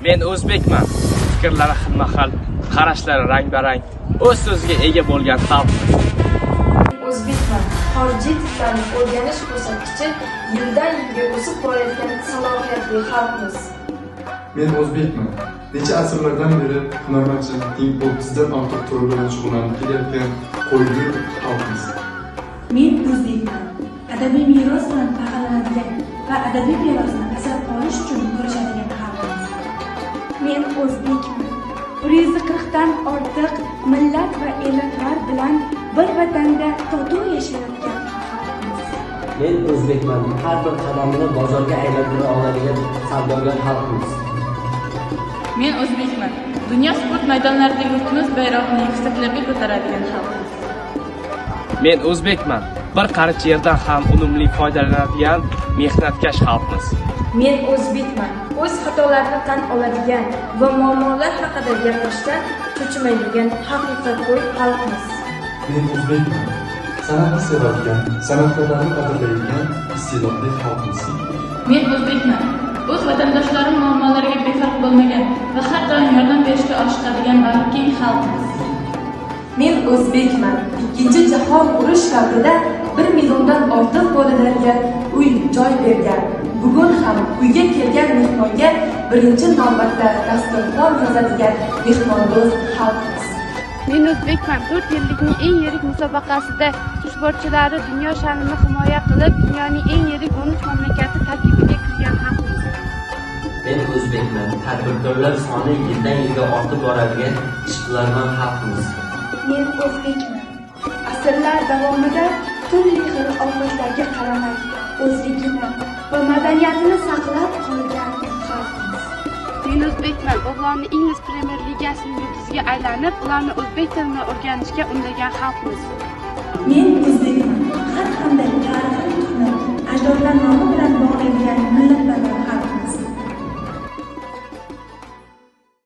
Men o'zbekman. Fikrlari xilma-xil, qarashlari rang-barang, o'z so'ziga ega bo'lgan xalq. O'zbekman. Xorijiy tillarni o'rganish ko'rsatkichi yildan-yilga o'sib borayotgan salohiyatli xalqmiz. Men o'zbekman. Necha asrlardan beri hunarmandchilikning 30 dan ortiq turi bilan shug'ullanib kelayotgan qo'ygur xalqmiz. Men o'zbekman. Adabiy meros bilan faxrlanadigan va adabiy merosni asrab qolish uchun kurashadigan xalqmiz. Men o'zbekman. 140 dan ortiq millat va elatlar bilan bir vatanda totuv yashayotgan xalqmiz. Men o'zbekman. Har bir qadamini bozorga aylantira oladigan savdogar xalqmiz. Men o'zbekman. Dunyo sport maydonlarida yurtimiz bayrog'ini yuksaklarga ko'taradigan xalqmiz. Men o'zbekman. Bir qarich yerdan ham unumli foydalanadigan mehnatkash xalqmiz. Men o'zbekman. O'z xatolarini tan oladigan va muammolar haqida gapirishdan cho'chimaydigan haqiqatgo'y xalqmiz. Men o'zbekman. San'atni sevadigan, san'atkorlarni qadrlaydigan iste'dodli xalqmiz. Men o'zbekman. O'z vatandoshlarim muammolariga befarq bo'lmagan va har doim yordam berishga oshiqadigan bag'rikeng xalqmiz. Men o'zbekman. Ikkinchi jahon urush davrida 1 milliondan ortiq bolalarga uy-joy bergan. Bugun ham uyga kelgan mehmonga birinchi navbatda dasturxon yozadigan mehmondo'st xalqmiz. Men o'zbekman. 4 yillikning eng yirik musobaqasida sportchilari dunyo sha'nini himoya qilib, dunyoning eng yirik 13 mamlakati tarkibiga kirgan xalqmiz. Men o'zbekman. Tadbirkorlar soni yildan-yilga ortib boradigan ishbilarmon xalqmiz. Men o'zbekman. Asrlar davomida turli xil ofatlarga qaramay o'zligini va madaniyatini saqlab qolgan xalqmiz. Men o'zbekman. O'g'lonni Ingliz Premyer Ligasining yulduziga aylanib, ularni o'zbek tilini o'rganishga undagan xalqmiz. Men o'zbekman. Har qanday tarixiy tuhmat ajdodlar nomi bilan bog'langan